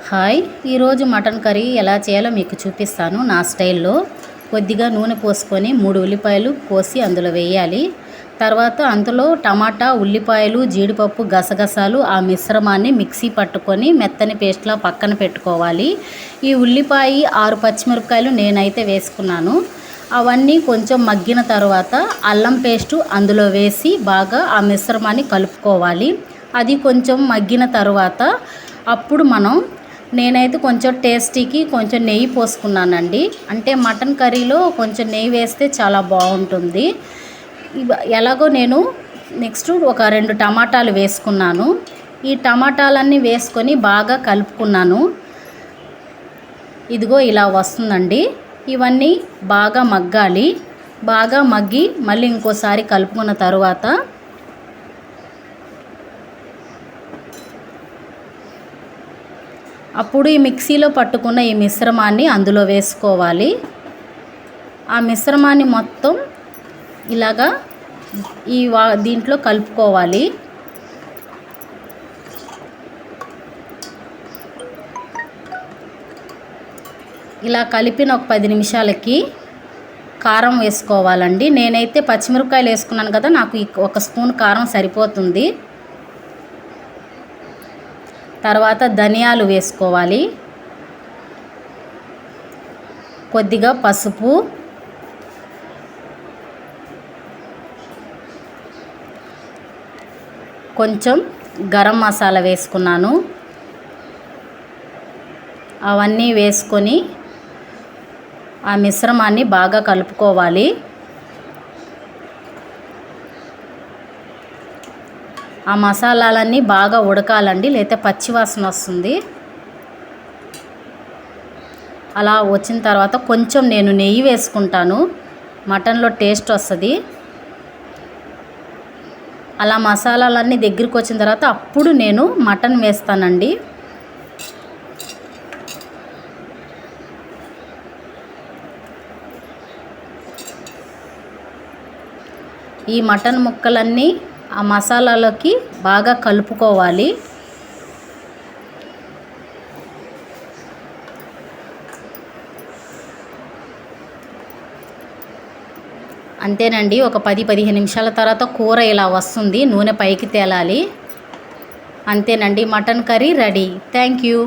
Hi, ఈరోజు mutton curry ఎలా చేయాలో మీకు చూపిస్తాను నా స్టైల్లో. కొద్దిగా నూనె పోసుకొని 3 ఉల్లిపాయలు కోసి అందులో వేయాలి. తర్వాత అందులో టమాటా, ఉల్లిపాయలు, జీడిపప్పు, గసగసాలు ఆ మిశ్రమాన్ని మిక్సీ పట్టుకొని మెత్తని పేస్ట్లా పక్కన పెట్టుకోవాలి. ఈ ఉల్లిపాయ 6 పచ్చిమిరపకాయలు నేనైతే వేసుకున్నాను. అవన్నీ కొంచెం మగ్గిన తర్వాత అల్లం పేస్టు అందులో వేసి బాగా ఆ మిశ్రమాన్ని కలుపుకోవాలి. అది కొంచెం మగ్గిన తర్వాత అప్పుడు నేనైతే కొంచెం టేస్టీకి కొంచెం నెయ్యి పోసుకున్నానండి. అంటే మటన్ కర్రీలో కొంచెం నెయ్యి వేస్తే చాలా బాగుంటుంది. ఎలాగో నేను నెక్స్ట్ ఒక 2 టమాటాలు వేసుకున్నాను. ఈ టమాటాలన్నీ వేసుకొని బాగా కలుపుకున్నాను. ఇదిగో ఇలా వస్తుందండి. ఇవన్నీ బాగా మగ్గాలి. బాగా మగ్గి మళ్ళీ ఇంకోసారి కలుపుకున్న తర్వాత అప్పుడు ఈ మిక్సీలో పట్టుకున్న ఈ మిశ్రమాన్ని అందులో వేసుకోవాలి. ఆ మిశ్రమాన్ని మొత్తం ఇలాగా దీంట్లో కలుపుకోవాలి. ఇలా కలిపిన ఒక 10 నిమిషాలకి కారం వేసుకోవాలండి. నేనైతే పచ్చిమిరపకాయలు వేసుకున్నాను కదా, నాకు 1 స్పూన్ కారం సరిపోతుంది. తర్వాత ధనియాలు వేసుకోవాలి, కొద్దిగా పసుపు, కొంచెం గరం మసాలా వేసుకున్నాను. అవన్నీ వేసుకొని ఆ మిశ్రమాన్ని బాగా కలుపుకోవాలి. ఆ మసాలాలన్నీ బాగా ఉడకాలండి, లేకపోతే పచ్చివాసన వస్తుంది. అలా వచ్చిన తర్వాత కొంచెం నేను నెయ్యి వేసుకుంటాను, మటన్లో టేస్ట్ వస్తుంది. అలా మసాలాలన్నీ దగ్గరికి వచ్చిన తర్వాత అప్పుడు నేను మటన్ వేస్తానండి. ఈ మటన్ ముక్కలన్నీ ఆ మసాలాలోకి బాగా కలుపుకోవాలి. అంతేనండి. ఒక 10-15 నిమిషాల తర్వాత కూర ఇలా వస్తుంది, నూనె పైకి తేలాలి. అంతేనండి, mutton curry ready. Thank you.